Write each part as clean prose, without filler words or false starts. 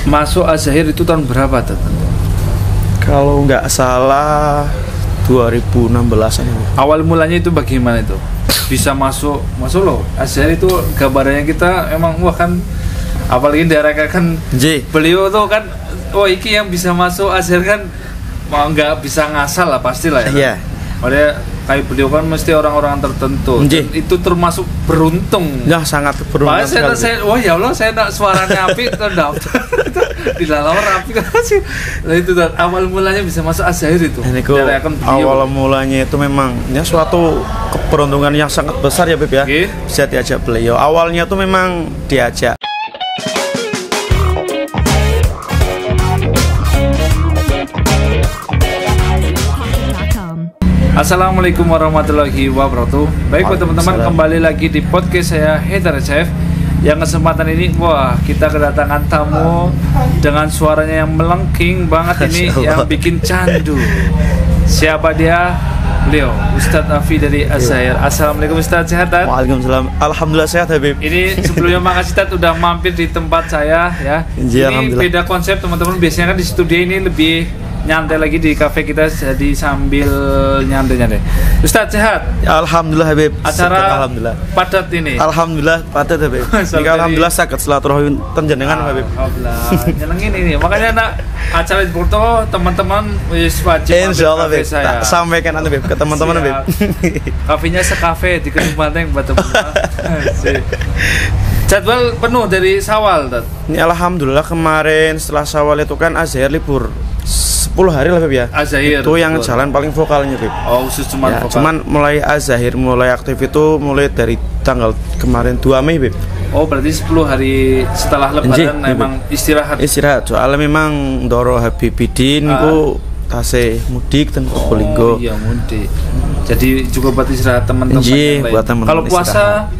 Masuk Al-Zahir itu tahun berapa tuh? Kalau nggak salah 2016-an ya. Awal mulanya itu bagaimana itu? Bisa masuk loh. Al-Zahir itu gambarannya kita emang wah kan, apalagi daerah kan beliau tuh kan, iki yang bisa masuk Al-Zahir kan mau nggak bisa ngasal lah pastilah ya. Iya. Padahal kayak beliau kan mesti orang-orang tertentu. Itu termasuk beruntung. Ya sangat beruntung. Makanya ya Allah, saya nak suaranya api terdaftar di lalawar api kan sih. Nah itu awal mulanya bisa masuk Al-Zahir itu. Awal mulanya itu memang ya suatu keberuntungan yang sangat besar ya Beb ya. Bisa diajak beliau. Awalnya tuh memang diajak. Assalamualaikum warahmatullahi wabarakatuh. Baik buat teman-teman, kembali lagi di podcast saya Haidar Chef. Yang kesempatan ini, wah kita kedatangan tamu dengan suaranya yang melengking banget ini, yang bikin candu. Siapa dia? Beliau Ustadz Afi dari Al-Zahir. Assalamualaikum Ustadz, sehat kan? Waalaikumsalam. Alhamdulillah sehat Habib. Ini sebelumnya makasih Ustadz udah mampir di tempat saya ya. Ini beda konsep teman-teman. Biasanya kan di studio ini lebih nyantai lagi, di kafe kita jadi sambil nyantai. Ustadz sehat? Alhamdulillah Habib. Acara alhamdulillah padat ini. Alhamdulillah padat Habib. Alhamdulillah sakit silaturahmi panjenengan Habib. Alhamdulillah. Nyenengin ini. Makanya nak acara di Porto teman-teman wis wajib insyaallah Habib. Tak sampaikan Habib ke teman-teman Habib. Kafenya sekafe di Kedung Banteng buat teman-teman. Jadwal penuh dari Syawal, Tat. Ini alhamdulillah kemarin setelah Syawal itu kan Al-Zahir libur 10 hari lah Beb ya. Al-Zahir itu yang jalan paling vokalnya Beb. Oh, khusus cuman vokal. Cuman mulai Al-Zahir mulai aktif itu mulai dari tanggal kemarin 2 Mei Beb. Oh, berarti 10 hari setelah lebaran memang istirahat. Istirahat. Soalnya memang Ndoro Habibidin ku tase mudik ten Probolinggo. Oh, iya mudik. Jadi juga buat istirahat teman-teman yang lain. Kalau puasa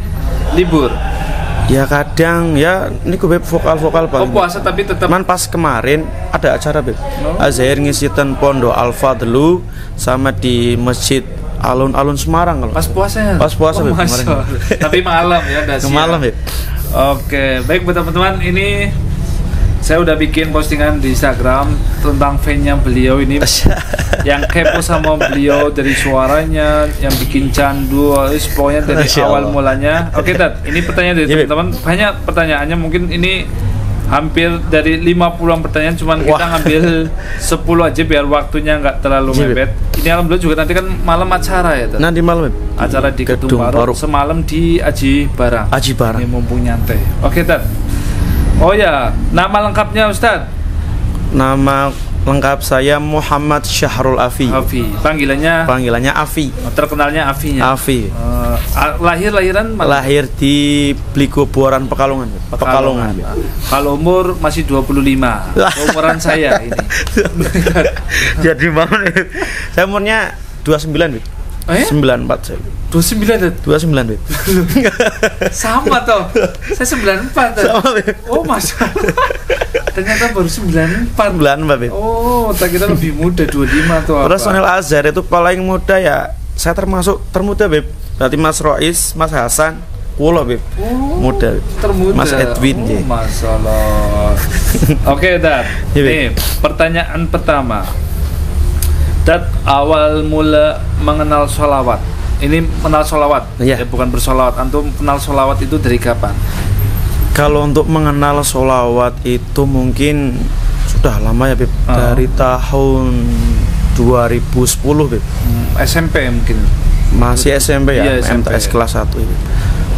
libur. Ya kadang ya ini gue Beb vokal paling. Oh puasa tapi tetap. Cuman pas kemarin ada acara Beb. Al-Zahir ngisi ten Pondok Al-Fadlu sama di Masjid Alun-Alun Semarang kalau. Pas puasanya. Pas puasa Beb kemarin. Tapi malam ya udah siang. Malam Beb. Oke, baik buat teman-teman, ini saya udah bikin postingan di Instagram tentang fan-nya beliau ini yang kepo sama beliau dari suaranya, yang bikin candu, pokoknya dari awal mulanya. Oke, Tat, ini pertanyaan dari teman-teman. Banyak pertanyaannya, mungkin ini hampir dari 50-an pertanyaan, cuman kita ngambil 10 aja biar waktunya nggak terlalu mepet. Ini alhamdulillah juga nanti kan malam acara ya, Tat? Nanti malam acara di Kedung Barok, semalam di Aji Barang. Ini mumpung nyantai. Oke, Tat. Oh ya, nama lengkapnya Ustadz? Nama lengkap saya Muhammad Syahrul Afi. Panggilannya Afi. Terkenalnya Afinya. Afi. Lahiran mana? Lahir di Bligo Buaran Pekalongan. Kalau umur masih 25. Umuran saya ini. Jadi mana? Saya umurnya 29, 94 saya. 29 Beb. Sama toh. Saya 94 toh. Sama Beb. Oh, Mas. Ternyata baru 94 Beb. Oh, tak kira lebih muda 25 tuh apa. Personel Al-Zahir itu paling muda ya. Saya termasuk termuda Beb. Berarti Mas Rois, Mas Hasan, Kulo Beb. Muda. Termuda. Mas Edwin ya. Masalah. Oke, Dad. Nih, pertanyaan pertama. Dad, awal mula mengenal sholawat. Ini mengenal sholawat, bukan bersolawat. Antum kenal sholawat itu dari kapan? Kalau untuk mengenal sholawat itu mungkin sudah lama ya Beb. Dari tahun 2010 Beb. SMP mungkin. Masih SMP ya, MTS kelas 1 itu.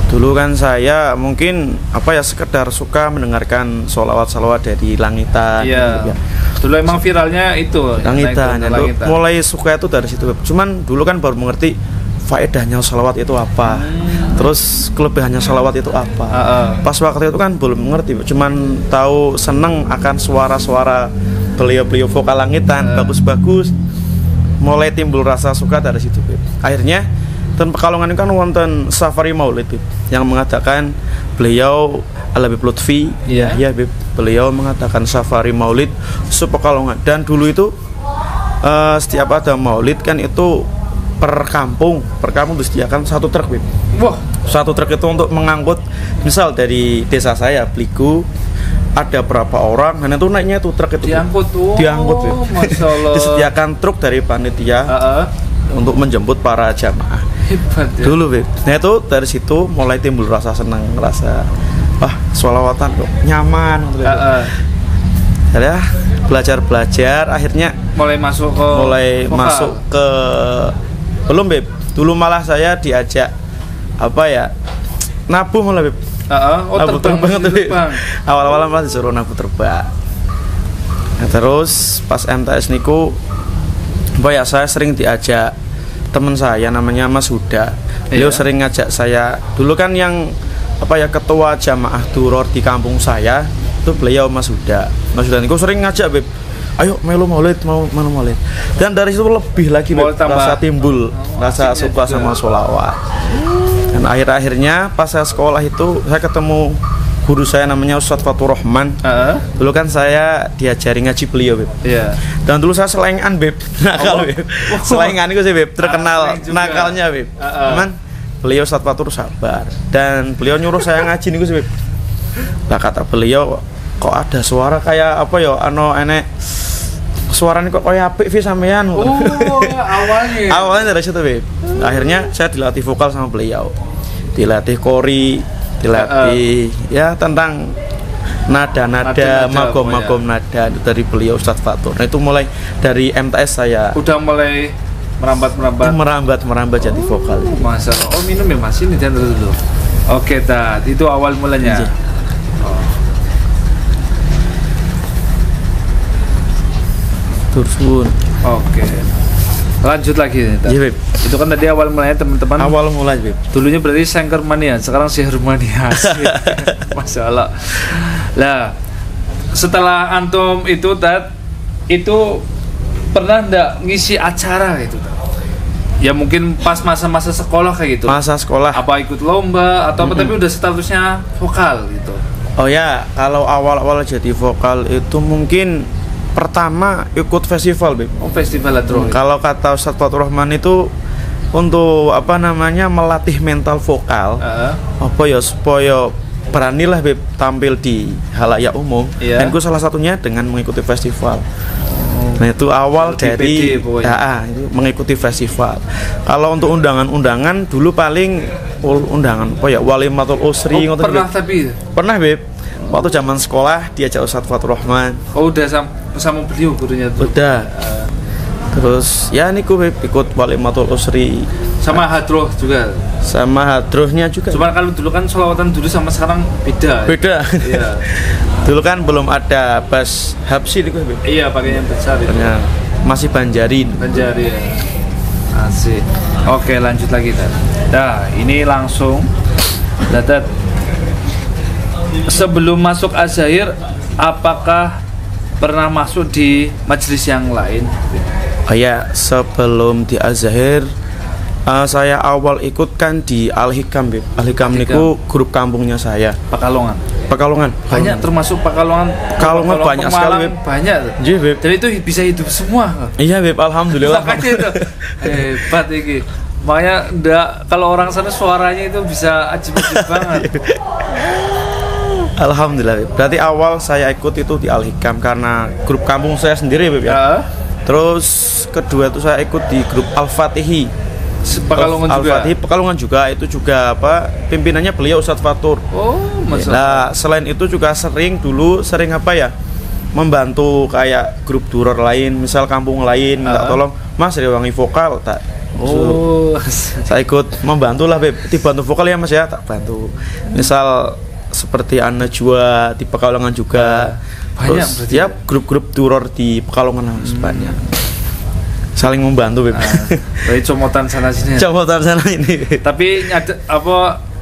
Dulu kan saya mungkin sekedar suka mendengarkan sholawat dari langitan. Iya. Dulu emang viralnya itu langitan. Mulai suka itu dari situ Beb. Cuman dulu kan baru mengerti faedahnya sholawat itu apa, terus kelebihannya sholawat itu apa. Pas waktu itu kan belum mengerti, cuman tahu seneng akan suara-suara beliau-beliau vokal langitan bagus-bagus. Mulai timbul rasa suka dari situ Beb. Akhirnya ten Pekalongan itu kan wonten safari maulid Beb, yang mengatakan beliau Al-Habib Lutfi ya Beb. Beliau mengatakan safari maulid Pekalongan, dan dulu itu setiap ada maulid kan itu per kampung disediakan 1 truk Beb. Wah, 1 truk itu untuk mengangkut misal dari desa saya Bligo ada berapa orang dan itu naiknya itu truk itu diangkut Beb. Masya Allah. Disediakan truk dari panitia untuk menjemput para jamaah. Hebat ya. Dulu Beb. Nah itu dari situ mulai timbul rasa senang, rasa sholawatan kok nyaman gitu. Ya belajar akhirnya mulai masuk ke belum Beb. Dulu malah saya diajak nabuh malah Beb. Nabuh terbang tuh Beb. Awal-awal malah disuruh nabuh terbang. Nah, terus pas MTS niku saya sering diajak teman saya namanya Mas Huda. Beliau sering ngajak saya. Dulu kan yang ketua jamaah duror di kampung saya itu beliau Mas Huda. Mas Huda niku sering ngajak Beb. Ayo melu maulid, mau maulid. Dan dari situ lebih lagi Beb, rasa timbul, rasa suka sama sholawat. Dan akhirnya pas saya sekolah itu saya ketemu guru saya namanya Ustadz Fatur Rahman. Dulu kan saya diajari ngaji beliau Beb. Dan dulu saya selengan Beb. Nakal Beb. Selengan itu sih Beb, terkenal nakalnya Beb. Cuman beliau Ustadz Fatur sabar dan beliau nyuruh saya ngaji niku sih Beb. Lah kata beliau, kok ada suara kayak enek suaranya kok kayak apik Vi sampean. Awalnya dari situ Beb. Akhirnya saya dilatih vokal sama beliau. Dilatih kori, dilatih tentang nada-nada, magom-magom nada itu dari beliau Ustadz Fatur. Nah itu mulai dari MTS saya udah mulai merambat jadi vokal. Masa minum ya Mas ini jangan dulu. Oke, itu awal mulanya. Tursun. Oke. Lanjut lagi nih. Beb. Itu kan tadi awal mulanya teman-teman. Awal mulai Beb. Dulunya berarti Sengkermania, sekarang Sihirmania. Masya Allah. Lah, setelah antum itu itu pernah ndak ngisi acara gitu? Ya mungkin pas masa-masa sekolah kayak gitu. Masa sekolah. Apa ikut lomba atau apa tapi udah statusnya vokal gitu. Oh ya, kalau awal-awal jadi vokal itu mungkin pertama ikut festival Beb. Oh, festival Hadroh. Kalau kata Ustadz Fatur Rahman itu untuk melatih mental vokal. Supaya beranilah Beb tampil di halayak umum. Dan itu salah satunya dengan mengikuti festival. Nah itu awal dari itu mengikuti festival. Kalau untuk undangan dulu paling undangan Walimatul Usri. Pernah Beb. Waktu zaman sekolah diajak Ustadz Fatur Rahman. Oh udah sama beliau gurunya tuh. Udah. Terus niku Beb ikut Walimatul Usri. Sama hadroh juga. Sama hadrohnya juga. Cuma kalau dulu kan sholawatan dulu sama sekarang beda. Iya. Dulu kan belum ada bas habsi itu Beb. Iya, pakai yang besar itu. Masih Banjarin ya. Asik. Oke, lanjut lagi Nah, ini langsung Dadat. Sebelum masuk Az-Zahir, apakah pernah masuk di majelis yang lain? Sebelum di Az-Zahir saya awal ikut kan di Al-Hikam Beb. Al-Hikam niku grup kampungnya saya. Pekalongan. Banyak termasuk Pekalongan banyak sekali Beb. Banyak. Iya Beb. Dan itu bisa hidup semua. Iya Beb, alhamdulillah. Makanya itu hebat iki. Makanya kalau orang sana suaranya itu bisa ajib-ajib banget. Alhamdulillah Beb. Berarti awal saya ikut itu di Al-Hikam karena grup kampung saya sendiri Beb ya. Terus kedua itu saya ikut di grup Al-Fatihi. Pekalongan juga itu juga pimpinannya beliau Ustadz Fatur. Nah selain itu juga sering membantu kayak grup duror lain, misal kampung lain minta tolong Mas rewangi vokal tak. Saya ikut membantu lah Beb, dibantu vokal ya Mas ya, tak bantu. Misal seperti An-Najwa di Pekalongan juga. Banyak berarti. Grup-grup duror di Pekalongan harus banyak. Saling membantu Beb. Dari comotan sana sini. Tapi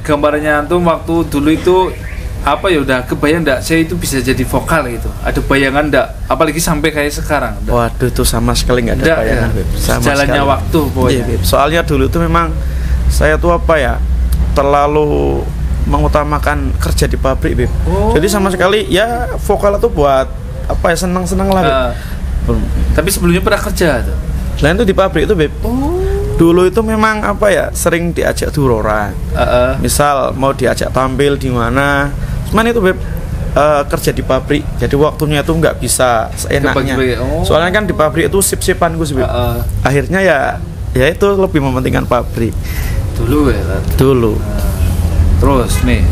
gambarnya antum waktu dulu itu udah kebayang enggak saya itu bisa jadi vokal gitu. Ada bayangan enggak? Apalagi sampai kayak sekarang. Waduh itu sama sekali enggak ada bayangan Beb. Jalannya waktu pokoknya. Beb. Soalnya dulu itu memang saya tuh terlalu mengutamakan kerja di pabrik Beb. Jadi sama sekali vokal itu buat senang-senang lah Beb. Tapi sebelumnya pernah kerja tuh. Selain itu di pabrik itu Beb. Dulu itu memang sering diajak duroran. Misal mau diajak tampil di mana. Cuman itu Beb kerja di pabrik, jadi waktunya itu nggak bisa seenaknya. Soalnya kan di pabrik itu sip-sipan Gus. Akhirnya ya itu lebih mementingkan pabrik dulu ya. Dulu. Terus nih,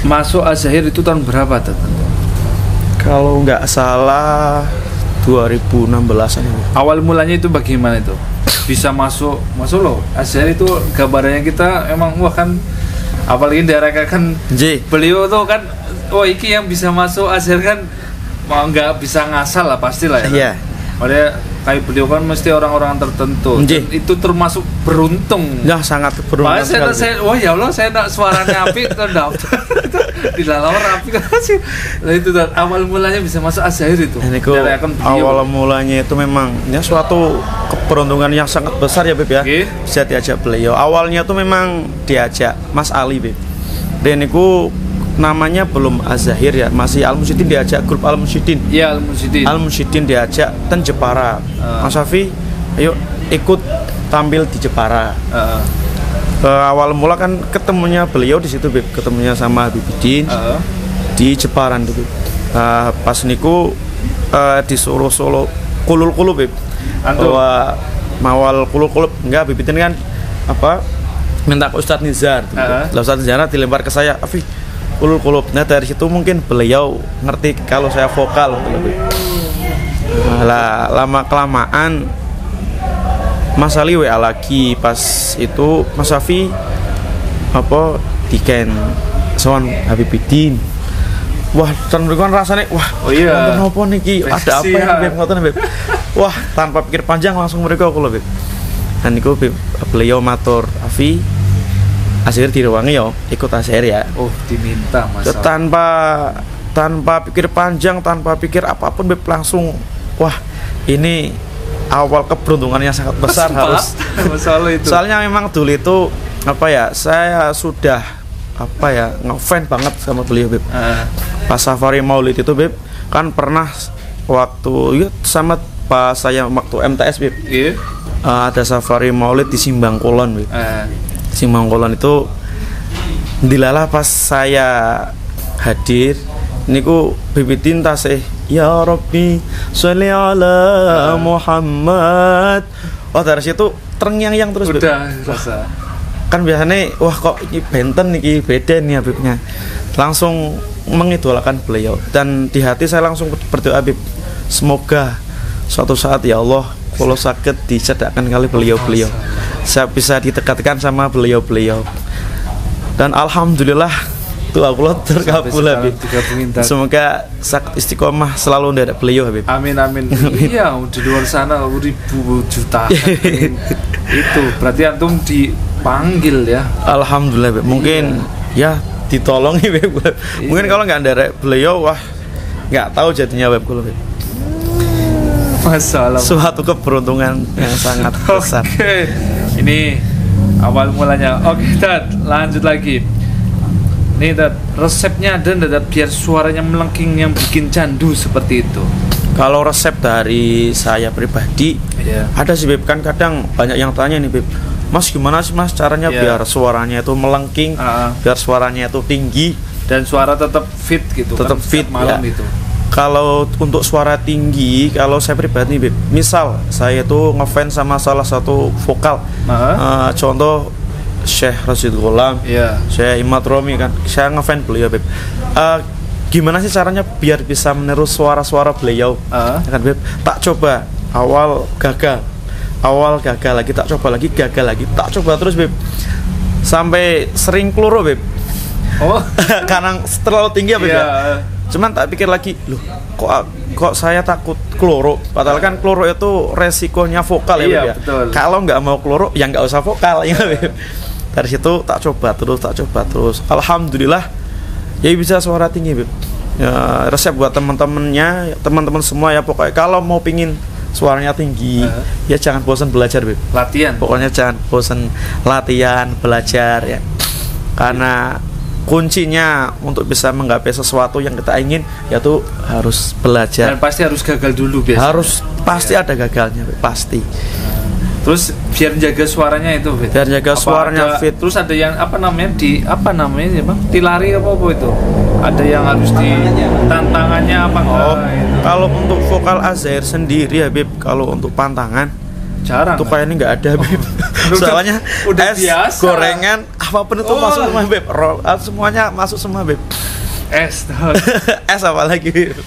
masuk Az-Zahir itu tahun berapa tuh? Kalau nggak salah 2016an. Awal mulanya itu bagaimana itu? Bisa masuk loh. Az-Zahir itu gambarannya kita emang wah kan, apalagi daerah kan beliau tuh kan, iki yang bisa masuk Az-Zahir kan mau nggak bisa ngasal lah pastilah ya. Iya. Padahal kayak beliau kan mesti orang-orang tertentu. Itu termasuk beruntung. Ya sangat beruntung. Ya Allah, saya nak suaranya api terdaftar di lalawar api kan sih. Nah itu awal mulanya bisa masuk Az-Zahir itu. Awal mulanya itu memang ya suatu keberuntungan yang sangat besar ya Beb ya. Bisa diajak beliau. Awalnya tuh memang diajak Mas Ali Beb. Dan itu namanya belum Az-Zahir ya, masih Al-Musyidin, diajak grup Al-Musyidin. Iya, Al-Musyidin. Al-Musyidin diajak ten Jepara. Mas Safi, ayo ikut tampil di Jepara. Awal mula kan ketemunya beliau di situ Beb, ketemunya sama Habibudin di Jepara itu. Pas niku di Solo kulul Beb. Bahwa mawal kulul enggak Habibudin kan minta ke Ustadz Nizar. Ustadz Nizar dilempar ke saya, Afi kulub. Nah dari situ mungkin beliau ngerti kalau saya vokal. Lama kelamaan Mas Ali WA lagi, pas itu Mas Safi diken soan Habibudin. Wah, kan rasanya apa niki? Ada apa ya Beb? Ngoten Beb. Wah, tanpa pikir panjang langsung mereka Beb. Dan niku beliau matur, Afi Az-Zahir direwangi ya, ikut Az-Zahir ya. Diminta Mas. Tanpa pikir panjang, tanpa pikir apapun Beb, langsung wah, ini awal keberuntungan yang sangat besar harus. Soalnya memang dulu itu saya sudah ngefans banget sama beliau Beb. Pas safari Maulid itu Beb, kan pernah waktu sama pas saya waktu MTS Beb. Ada safari Maulid di Simbang Kulon Beb. Simbang Kulon itu dilalah pas saya hadir niku Habibudin tasih ya Rabbi sholli ala Muhammad. Dari situ terngiang-ngiang terus udah rasa. Kan biasanya wah kok ini benten niki beda nih Habibnya. Langsung mengidolakan beliau dan di hati saya langsung berdoa Habib, semoga suatu saat ya Allah kalau sakit dicedakkan kali beliau-beliau, saya bisa ditekatkan sama beliau-beliau. Dan alhamdulillah doa Allah terkabul Habib. Semoga sakit istiqomah selalu dari beliau Habib. Amin. Iya, di luar sana ribu juta. Itu berarti antum dipanggil ya. Alhamdulillah Habib. Mungkin ya ditolongi Habib. Mungkin kalau nggak ada beliau wah nggak tahu jadinya Habib kalau Habib. Masalah. Suatu keberuntungan yang sangat besar. Ini awal mulanya. Dad, lanjut lagi. Nih Dad, resepnya ada Dad biar suaranya melengking yang bikin candu seperti itu. Kalau resep dari saya pribadi, ada sih Beb, kan kadang banyak yang tanya nih Beb, Mas gimana sih Mas caranya biar suaranya itu melengking, biar suaranya itu tinggi dan suara tetap fit gitu. Tetap fit malam itu. Kalau untuk suara tinggi, kalau saya pribadi Beb, misal saya tuh ngefans sama salah satu vokal, contoh Syekh Rashid Ghulam, Syekh Imad Romi kan, saya ngefans beliau Beb. Gimana sih caranya biar bisa meniru suara-suara beliau? Kan Beb, tak coba awal gagal lagi, tak coba lagi gagal lagi, tak coba terus Beb, sampai sering kloro Beb. Karena terlalu tinggi ya Beb. Cuman tak pikir lagi, loh kok saya takut kloro, padahal kan kloro itu resikonya vokal ya Beb ya. Kalau nggak mau kloro ya nggak usah vokal ya Beb. Dari situ tak coba terus. Alhamdulillah ya bisa suara tinggi Beb. Ya, resep buat teman-teman semua ya, pokoknya kalau mau pingin suaranya tinggi ya jangan bosan belajar Beb. Latihan. Pokoknya jangan bosan latihan, belajar ya. Karena kuncinya untuk bisa menggapai sesuatu yang kita ingin yaitu harus belajar. Dan pasti harus gagal dulu biasanya. Harus pasti ada gagalnya, pasti. Terus biar jaga suaranya itu fit. Biar jaga suaranya fit. Terus ada yang apa namanya ya bang? Tilari apa itu? Ada yang harus di tantangannya apa enggak? Gitu. Kalau untuk vokal Azahir sendiri Habib, kalau untuk pantangan jarang. Itu kayaknya nggak ada Habib. Soalnya udah es, biasa. gorengan, apapun itu masuk semua Habib. Roll out semuanya masuk semua Habib. Es. Es apa lagi Habib?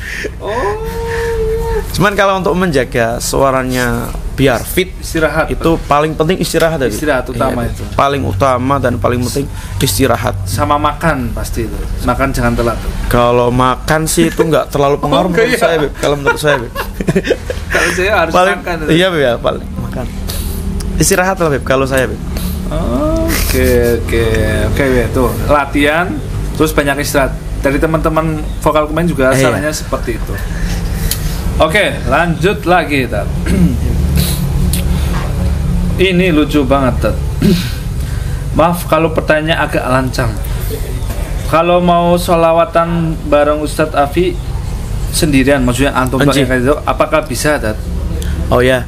Cuman kalau untuk menjaga suaranya biar fit, istirahat itu paling penting istirahat Habib. Istirahat utama itu. Paling utama dan paling penting istirahat. Sama makan pasti itu. Makan jangan telat. Kalau makan sih itu nggak terlalu pengaruh menurut saya Habib. Kalau menurut saya Habib. Kalau saya harus paling, makan. Iya Habib ya, paling makan. Istirahat lah Habib kalau saya Habib. Oke tuh latihan terus banyak istirahat. Dari teman-teman vokal kemarin juga sarannya seperti itu. Oke, lanjut lagi Tat. Ini lucu banget Tat. Maaf kalau pertanyaan agak lancang. Kalau mau sholawatan bareng Ustadz Afi sendirian, maksudnya antum pakai itu, apakah bisa Tat? Oh ya,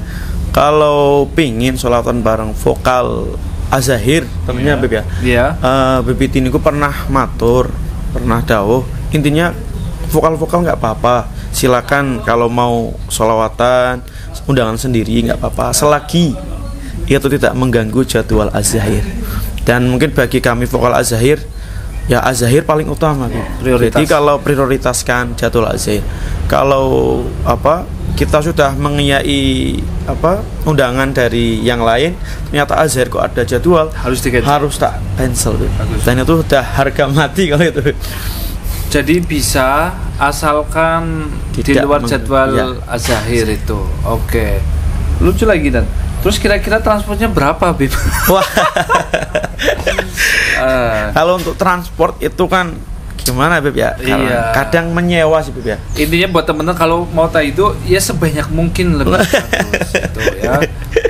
kalau pingin sholawatan bareng vokal Azahir, tentunya Beb ya. Iya. Beb ini pernah matur, pernah dawuh. Intinya vokal-vokal nggak apa-apa. Silakan kalau mau sholawatan undangan sendiri nggak apa-apa. Selagi itu tidak mengganggu jadwal Azahir. Dan mungkin bagi kami vokal Azahir, ya Azahir paling utama. Jadi kalau prioritaskan jadwal Azahir. Kalau kita sudah mengiyai undangan dari yang lain, ternyata Azahir kok ada jadwal, harus tak cancel. Dan itu udah harga mati kalau itu. Jadi bisa asalkan tidak di luar jadwal Azahir itu. Oke. Lucu lagi Dan. Terus kira-kira transportnya berapa Bib? Wah. Kalau untuk transport itu kan gimana Bib ya? Iya. Kadang menyewa sih Bib ya. Intinya buat temen-temen kalau mau tahu itu ya sebanyak mungkin lebih bagus itu ya.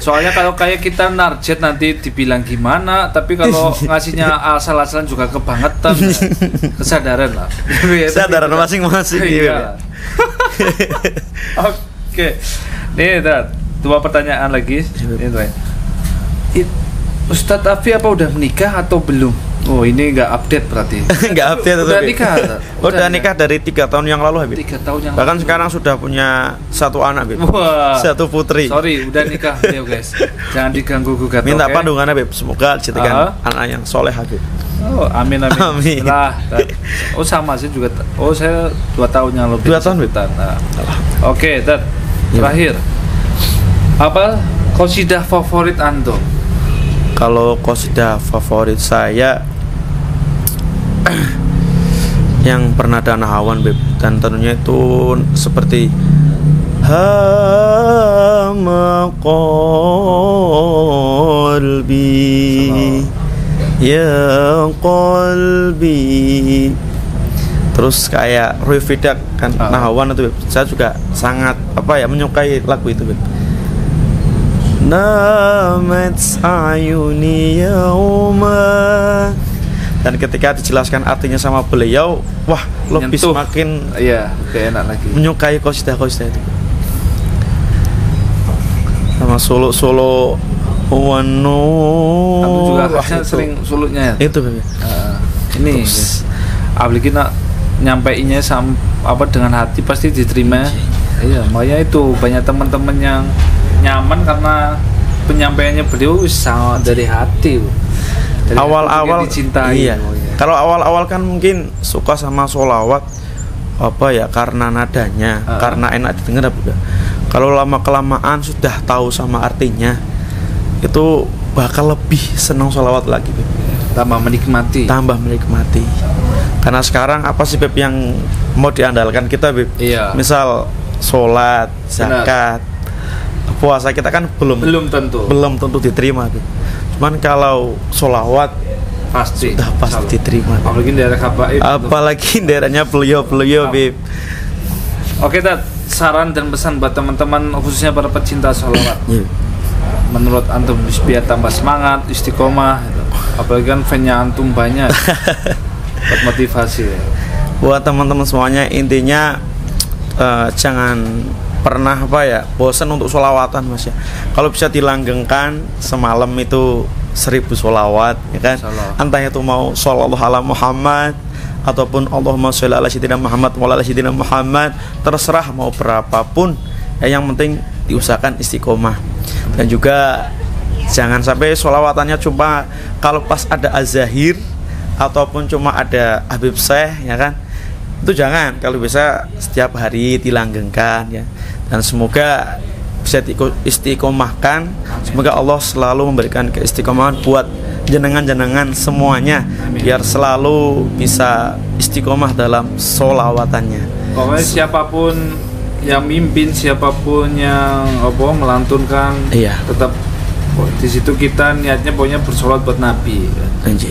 Soalnya kalau kayak kita narjet nanti dibilang gimana, tapi kalau ngasihnya asal-asalan juga kebangetan. Kesadaran lah. Kesadaran masing-masing. Iya. Oke. Nih, Dad. 2 pertanyaan lagi. Ustadz Afi apa udah menikah atau belum? Oh ini nggak update berarti. Nggak update. Udah nikah? Udah nikah dari 3 tahun yang lalu Habib. 3 tahun yang lalu. Bahkan sekarang sudah punya 1 anak Habib. Wah. 1 putri. Sorry udah nikah ya guys. Jangan diganggu gugat. Minta pandungan Habib. Semoga jadikan anak yang soleh Habib. Oh amin. Lah. Oh sama sih juga. Oh saya 2 tahun yang lebih. 2 tahun Habib. Nah. Oke Dad. Terakhir. Apa qasidah favorit antum? Kalau qasidah favorit saya yang bernada nahawan Beb, dan tentunya itu seperti hama qalbi ya qalbi. Terus kayak Rui Fidak kan nahawan itu Beb. Saya juga sangat menyukai lagu itu Beb. Namat ayuni yauma. Dan ketika dijelaskan artinya sama beliau, wah lebih semakin kayak enak lagi menyukai qasidah-qasidah itu. Sama solo wanu. Aku juga sering suluknya ya. Itu Beb. Ini apalagi nyampeinnya dengan hati pasti diterima. Iya, makanya itu banyak teman-teman yang nyaman karena penyampaiannya beliau sangat dari hati. Awal-awal dicintai. Iya. Kalau awal-awal kan mungkin suka sama sholawat karena nadanya, karena enak didengar juga. Kalau lama-kelamaan sudah tahu sama artinya, itu bakal lebih senang sholawat lagi Beb. Tambah menikmati. Karena sekarang apa sih Beb yang mau diandalkan kita Beb? Iya. Misal sholat, zakat, puasa kita kan belum tentu diterima Beb. Cuman kalau sholawat pasti diterima. Apalagi daerah habaib. Apalagi daerahnya beliau Beb. Oke Tat, saran dan pesan buat teman-teman khususnya para pecinta sholawat. Menurut antum biar tambah semangat, istiqomah gitu. Apalagi kan fan-nya antum banyak. Buat motivasi. Buat teman-teman semuanya intinya jangan pernah bosan untuk sholawatan Mas ya. Kalau bisa dilanggengkan semalam itu 1000 sholawat ya kan. Entah itu mau shollallahu ala Muhammad ataupun Allahumma sholli ala sayyidina Muhammad wa ala sayyidina Muhammad, terserah mau berapapun ya, yang penting diusahakan istiqomah. Dan juga jangan sampai sholawatannya cuma kalau pas ada azahir ataupun cuma ada Habib Syekh ya kan. Itu jangan, kalau bisa setiap hari dilanggengkan ya. Dan semoga bisa istiqomahkan. Semoga Allah selalu memberikan keistiqomahan buat jenengan-jenengan semuanya, biar selalu bisa istiqomah dalam sholawatannya. Pokoknya siapapun yang mimpin, siapapun yang melantunkan, tetap di situ kita niatnya pokoknya bersolat buat Nabi.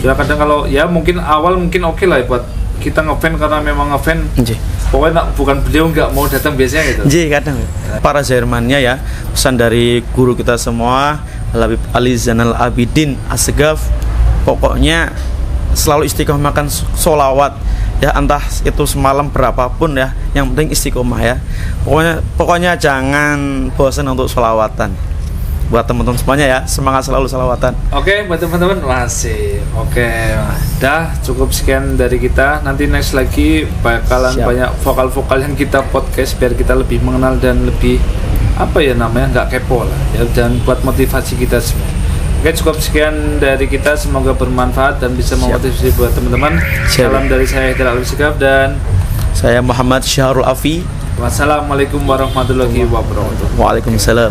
Ya kadang kalau ya mungkin awal mungkin oke lah ya buat kita ngefan karena memang ngefan. Pokoknya bukan beliau nggak mau datang biasanya gitu. Kadang para Zairmannya ya, pesan dari guru kita semua Habib Ali Zainal Abidin Assegaf, pokoknya selalu istiqomahkan sholawat ya, entah itu semalam berapapun ya, yang penting istiqomah ya. Pokoknya jangan bosan untuk sholawatan. Buat teman-teman semuanya ya, semangat selalu sholawatan. Oke, buat teman-teman masih dah cukup sekian dari kita. Nanti next lagi bakalan banyak vokal-vokal yang kita podcast biar kita lebih mengenal dan lebih nggak kepo lah ya, dan buat motivasi kita semua. Oke, cukup sekian dari kita, semoga bermanfaat dan bisa memotivasi buat teman-teman. Salam dari saya Haidar Al-Sikaf dan saya Muhammad Syahrul Afi. Wassalamualaikum warahmatullahi wabarakatuh. Waalaikumsalam.